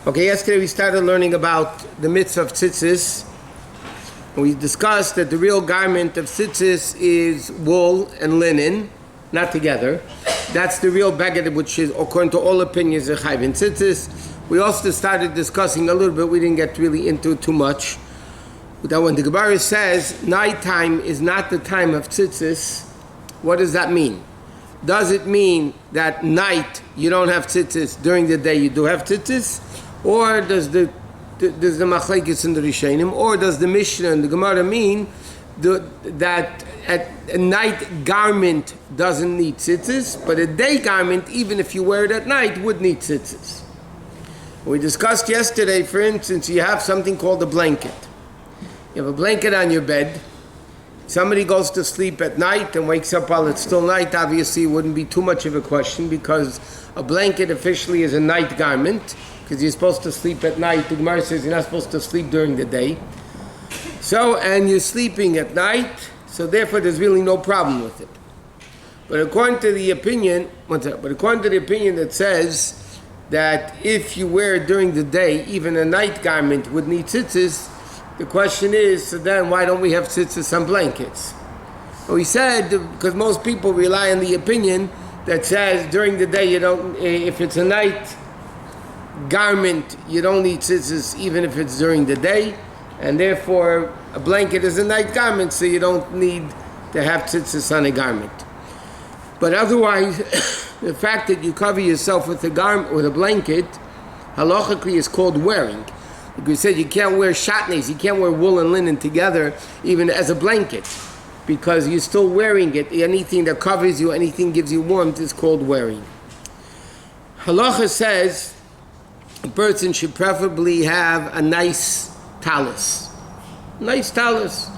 Okay, yesterday we started learning about the mitzvah of tzitzis. We discussed that the real garment of tzitzis is wool and linen, not together. That's the real beged, which is, according to all opinions, a chayv in tzitzis. We also started discussing a little bit, we didn't get really into it too much, that when the Gemara says nighttime is not the time of tzitzis, what does that mean? Does it mean that night you don't have tzitzis, during the day you do have tzitzis? Or does the machlekes in the Rishonim, or does the Mishnah and the Gemara mean that a night garment doesn't need tzitzis, but a day garment, even if you wear it at night, would need tzitzis? We discussed yesterday, for instance, you have something called a blanket. You have a blanket on your bed. Somebody goes to sleep at night and wakes up while it's still night. Obviously, it wouldn't be too much of a question because a blanket officially is a night garment because you're supposed to sleep at night. The Gemara says you're not supposed to sleep during the day. So, and you're sleeping at night, so therefore there's really no problem with it. But according to the opinion, that says that if you wear it during the day, even a night garment would need tzitzis, the question is, so then why don't we have tzitzis on blankets? Well, we said, because most people rely on the opinion that says during the day you don't, if it's a night garment, you don't need tzitzis even if it's during the day, and therefore a blanket is a night garment, so you don't need to have tzitzis on a garment. But otherwise, the fact that you cover yourself with a blanket, halachically is called wearing. Like we said, you can't wear shatnez, you can't wear wool and linen together, even as a blanket, because you're still wearing it. Anything that covers you, anything gives you warmth is called wearing. Halachos says a person should preferably have a nice talus. Nice talus.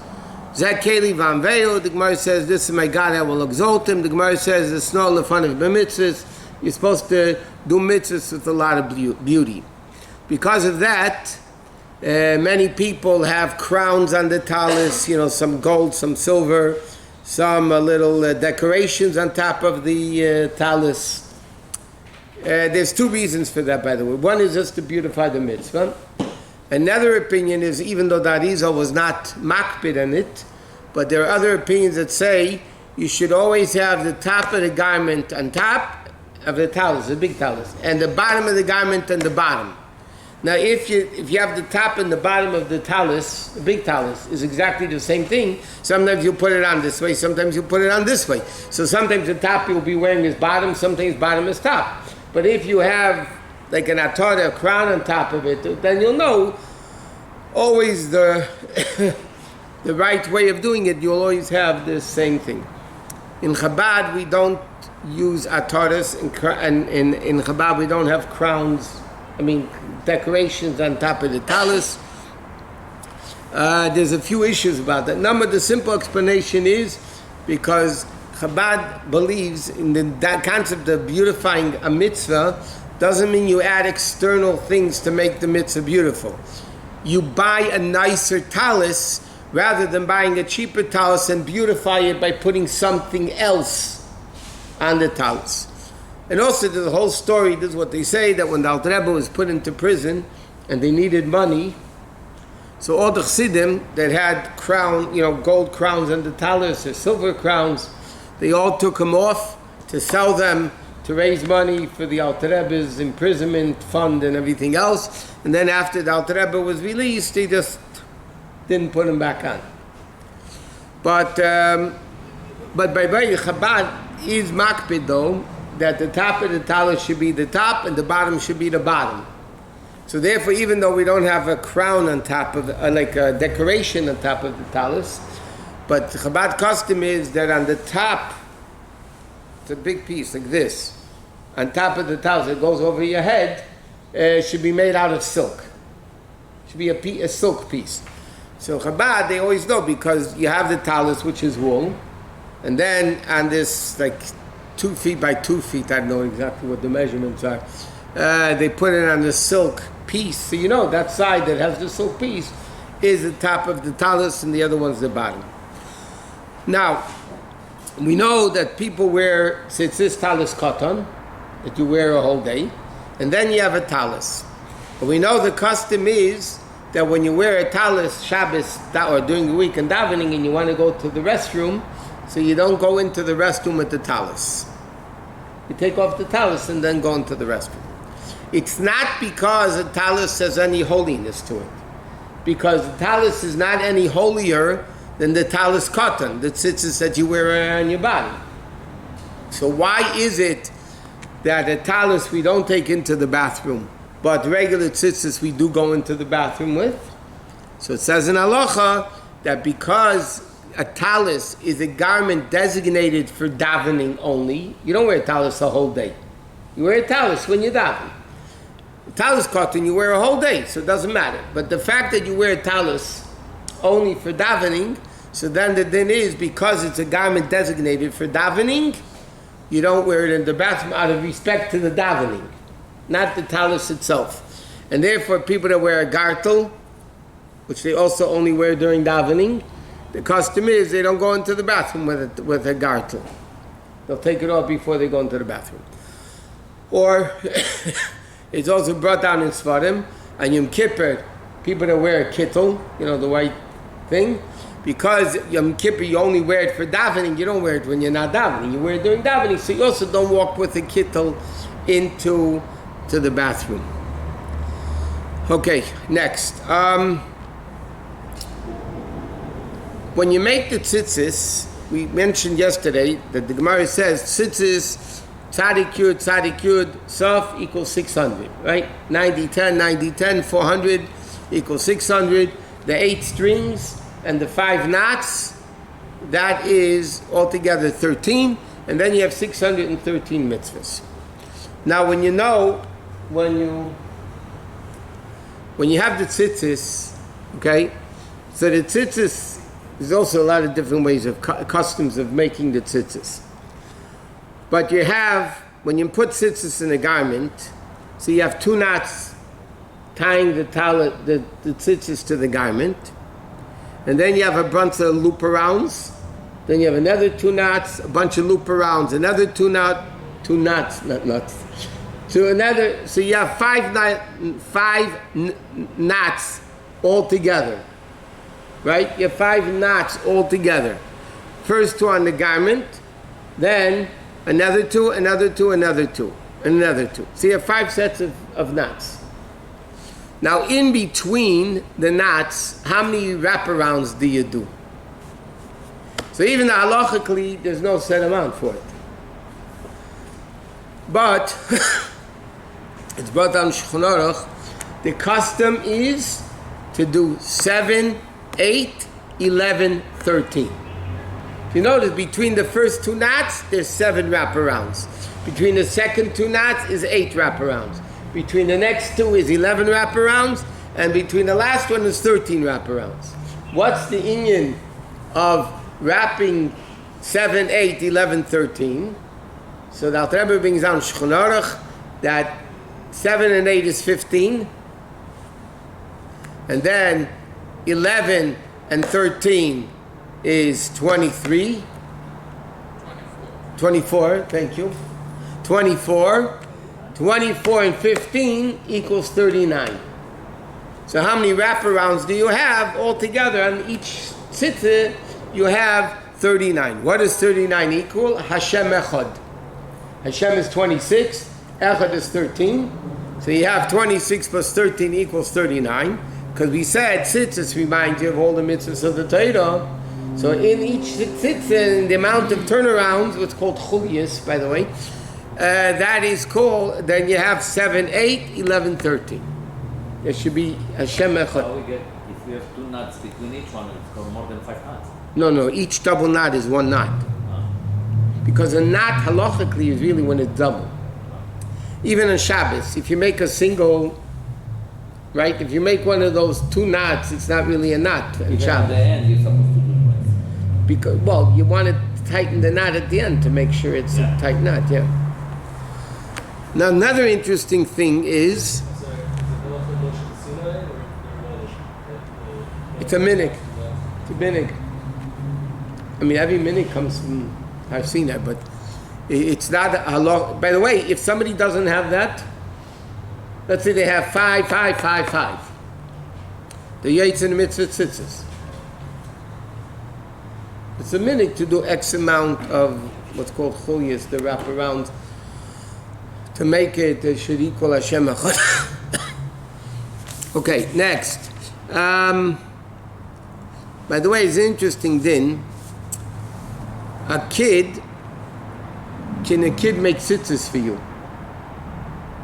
Zakeli vanveo, the Gemara says, this is my God, I will exalt him. The Gemara says, the snow in front of the mitzvahs. You're supposed to do mitzvahs with a lot of beauty. Because of that, many people have crowns on the talus, some gold, some silver, some little decorations on top of the talus. There's two reasons for that, by the way. One is just to beautify the mitzvah. Another opinion is, even though the Arizal was not makpid on it, but there are other opinions that say you should always have the top of the garment on top of the talus, the big talus, and the bottom of the garment on the bottom. Now, if you have the top and the bottom of the talus, the big talus is exactly the same thing. Sometimes you put it on this way, sometimes you put it on this way. So sometimes the top you'll be wearing is bottom, sometimes bottom is top. But if you have like an atar, a crown on top of it, then you'll know always the the right way of doing it. You'll always have the same thing. In Chabad, we don't use ataras, and in Chabad we don't have crowns. Decorations on top of the talus. There's a few issues about that. The simple explanation is because Chabad believes in that concept of beautifying a mitzvah doesn't mean you add external things to make the mitzvah beautiful. You buy a nicer talus rather than buying a cheaper talus and beautify it by putting something else on the talus. And also there's a whole story, this is what they say, that when the Alter Rebbe was put into prison and they needed money, so all the chassidim that had gold crowns on the talus or silver crowns, they all took them off to sell them to raise money for the Alter Rebbe's imprisonment fund and everything else. And then after the Alter Rebbe was released, they just didn't put them back on. But by Chabad is makpid though, that the top of the talus should be the top and the bottom should be the bottom. So therefore, even though we don't have a crown on top of, like a decoration on top of the talus, but the Chabad custom is that on the top, it's a big piece like this, on top of the talus that goes over your head, should be made out of silk. Should be a silk piece. So Chabad, they always know, because you have the talus, which is wool, and then on this, 2 feet by 2 feet, I don't know exactly what the measurements are, they put it on the silk piece. So that side that has the silk piece is the top of the talus and the other one's the bottom. Now, we know that people wear tzitzis talus katan, that you wear a whole day, and then you have a talus. But we know the custom is that when you wear a talis Shabbos or during the week in davening and you want to go to the restroom, so you don't go into the restroom with the talis. You take off the talis and then go into the restroom. It's not because the talis has any holiness to it. Because the talis is not any holier than the talis cotton, the tzitzis that you wear on your body. So why is it that a talis we don't take into the bathroom, but regular tzitzis we do go into the bathroom with? So it says in halacha that because a talis is a garment designated for davening only, you don't wear a talis the whole day. You wear a talis when you daven. A talis cotton you wear a whole day, so it doesn't matter. But the fact that you wear a talis only for davening, so then the din is because it's a garment designated for davening, you don't wear it in the bathroom out of respect to the davening, not the talis itself. And therefore, people that wear a gartel, which they also only wear during davening, the custom is they don't go into the bathroom with a gartel. They'll take it off before they go into the bathroom. Or it's also brought down in Svarim, and Yom Kippur, people that wear a kittel, the white thing, because Yom Kippur you only wear it for davening, you don't wear it when you're not davening. You wear it during davening, so you also don't walk with a kittel into the bathroom. Okay, next. When you make the tzitzis, we mentioned yesterday that the Gemara says tzitzis, tzadik yud, sof equals 600, right? 90, 10, 90, 10, 400 equals 600. The 8 strings and the 5 knots, that is altogether 13, and then you have 613 mitzvahs. Now when you have the tzitzis, okay, so the tzitzis, there's also a lot of different ways of customs of making the tzitzis. But you have, when you put tzitzis in a garment, so you have 2 knots tying the tzitzis to the garment, and then you have a bunch of loop arounds, then you have another 2 knots, a bunch of loop arounds, another 2 knots, so you have 5 knots altogether. Right? You have 5 knots all together. First 2 on the garment, then another 2, another 2, another 2, another 2. So you have 5 sets of knots. Now in between the knots, how many wraparounds do you do? So even halachically, there's no set amount for it. But it's brought down Shulchan Aruch. The custom is to do 7, 8, 11, 13. If you notice, between the first 2 knots, there's 7 wraparounds. Between the second 2 knots is 8 wraparounds. Between the next 2 is 11 wraparounds, and between the last one is 13 wraparounds. What's the inyan of wrapping 7, 8, 11, 13? So the Alter Rebbe brings down Shulchan Aruch that 7 and 8 is 15, and then 11 and 13 is 23. 24, thank you. 24. 24 and 15 equals 39. So how many wraparounds do you have altogether? On each tzitzit, you have 39. What does 39 equal? Hashem Echad. Hashem is 26. Echad is 13. So you have 26 plus 13 equals 39. Because we said tzitzis remind you of all the mitzvahs of the Torah. So in each tzitzit, the amount of turnarounds, what's called chulias, by the way, that is called, then you have 7, 8, 11, 13. There should be Hashem Echad. How we get, if we have 2 knots between each one, it's called more than 5 knots. No, each double knot is 1 knot. Because a knot halachically is really when it's double. Even on Shabbos, if you make a single, right? If you make one of those 2 knots, it's not really a knot in Shabbos. At the end, you're supposed to do it. Because, well, you want to tighten the knot at the end to make sure it's a tight knot, yeah. Now, another interesting thing is, it's a minig. It's a minig. I mean, every minig comes from, I've seen that, but it's not a halach. By the way, if somebody doesn't have that, Let's say they have 5, 5, 5, 5. The yates in the mitzvah tzitzis. It's a minute to do X amount of what's called chulyas, the wraparounds, to make it should equal Hashem Echad. Okay, next. By the way, it's interesting then. Can a kid make tzitzis for you?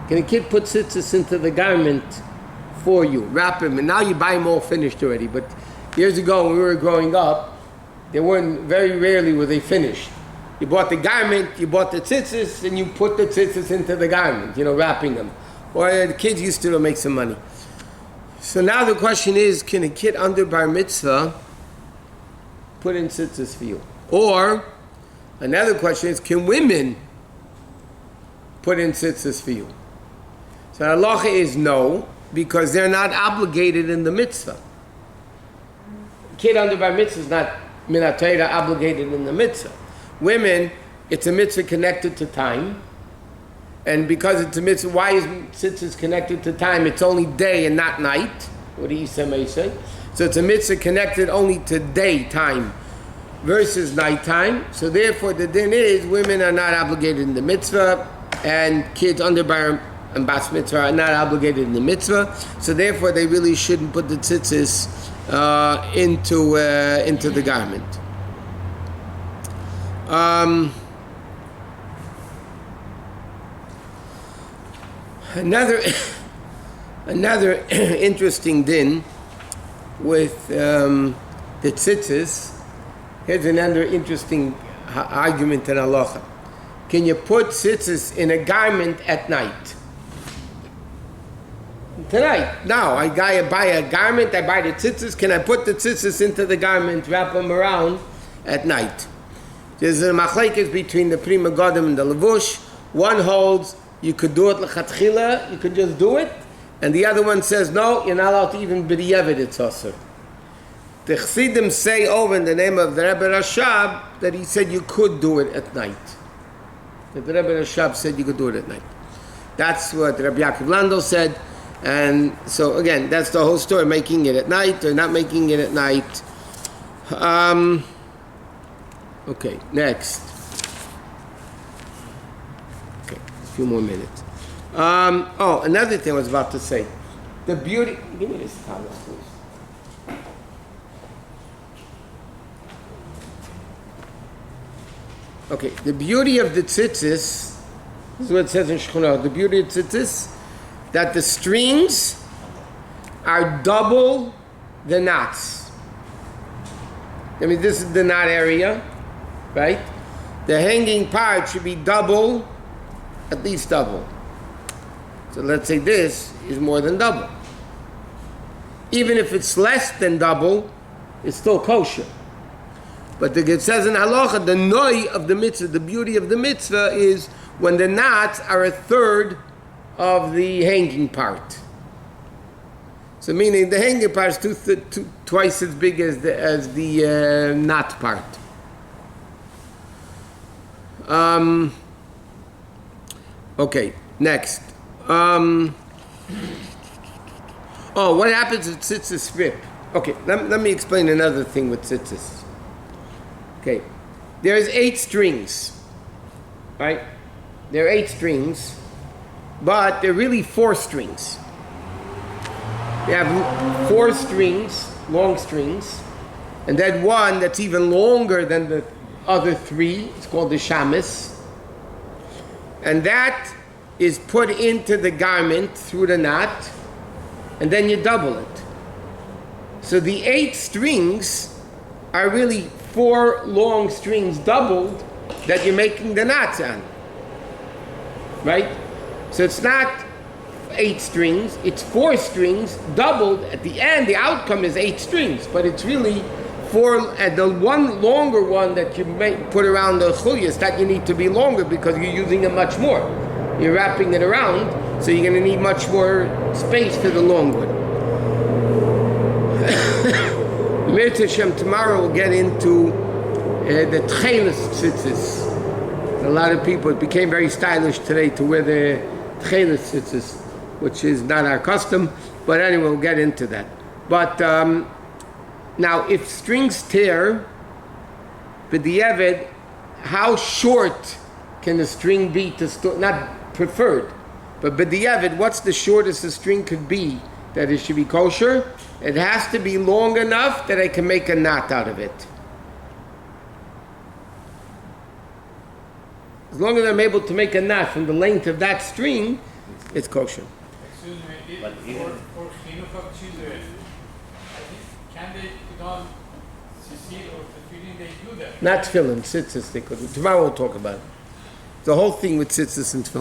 Can a kid put tzitzis into the garment for you? Wrap them, and now you buy them all finished already. But years ago when we were growing up, they weren't, very rarely were they finished. You bought the garment, you bought the tzitzis, and you put the tzitzis into the garment, wrapping them. Or the kids used to make some money. So now the question is, can a kid under bar mitzvah put in tzitzis for you? Or, another question is, can women put in tzitzis for you? So the halacha is no, because they're not obligated in the mitzvah. Kid under bar mitzvah is not minat Torah obligated in the mitzvah. Women, it's a mitzvah connected to time. And because it's a mitzvah, why is tzitzis connected to time? It's only day and not night. What do you say? So it's a mitzvah connected only to daytime versus nighttime. So therefore the din is women are not obligated in the mitzvah, and kids under bar and bas mitzvah are not obligated in the mitzvah. So therefore they really shouldn't put the tzitzis into the garment. Another interesting din with the tzitzis. Here's another interesting argument in halacha. Can you put tzitzis in a garment at night? Tonight, now I buy a garment, I buy the tzitzis. Can I put the tzitzis into the garment, wrap them around at night? There's a machlekes between the Pri Megadim and the Levush. One holds you could do it lechatchila, you could just do it, and the other one says no, you're not allowed to even b'diavad it's also. The Chassidim say over in the name of the Rebbe Rashab that he said you could do it at night. That the Rebbe Rashab said you could do it at night. That's what Rabbi Yaakov Lando said, and so again, that's the whole story, making it at night or not making it at night. Okay, next. Okay, a few more minutes. Another thing I was about to say. The beauty... Give me this towel, please. Okay, the beauty of the tzitzis, this is what it says in Shulchan, the beauty of tzitzis, that the strings are double the knots. I mean, this is the knot area, right? The hanging part should be double, at least double. So let's say this is more than double. Even if it's less than double, it's still kosher. But it says in halacha, the noi of the mitzvah, the beauty of the mitzvah is when the knots are a third of the hanging part. So meaning the hanging part is twice as big as the knot part. Okay, next. What happens if tzitzis rip? Okay, let me explain another thing with tzitzis. Okay, there's 8 strings, right? There are 8 strings, but they're really 4 strings. You have 4 strings, long strings, and then one that's even longer than the other 3. It's called the shamis, and that is put into the garment through the knot, and then you double it. So the 8 strings are really 4 long strings doubled that you're making the knots on, right? So it's not 8 strings, it's 4 strings doubled. At the end, the outcome is 8 strings, but it's really 4, and the one longer one that you put around the chulyas, that you need to be longer because you're using it much more. You're wrapping it around, so you're going to need much more space for the long one. Mirta Hashem, tomorrow we'll get into the tchelis tzitzis. A lot of people, it became very stylish today to wear the tchelis tzitzis. which is not our custom. But anyway, we'll get into that. But now, if strings tear, b'diavad, how short can the string be to store? Not preferred, but b'diavad, what's the shortest the string could be that it should be kosher? It has to be long enough that I can make a knot out of it. As long as I'm able to make a knot from the length of that string, it's kosher. Excuse me, But for even- chinuch of children, can they put on tzitzit or tefillin? They do that. Not tefillin, tzitzis they could. Tomorrow we'll talk about it. The whole thing with tzitzis and tefillin.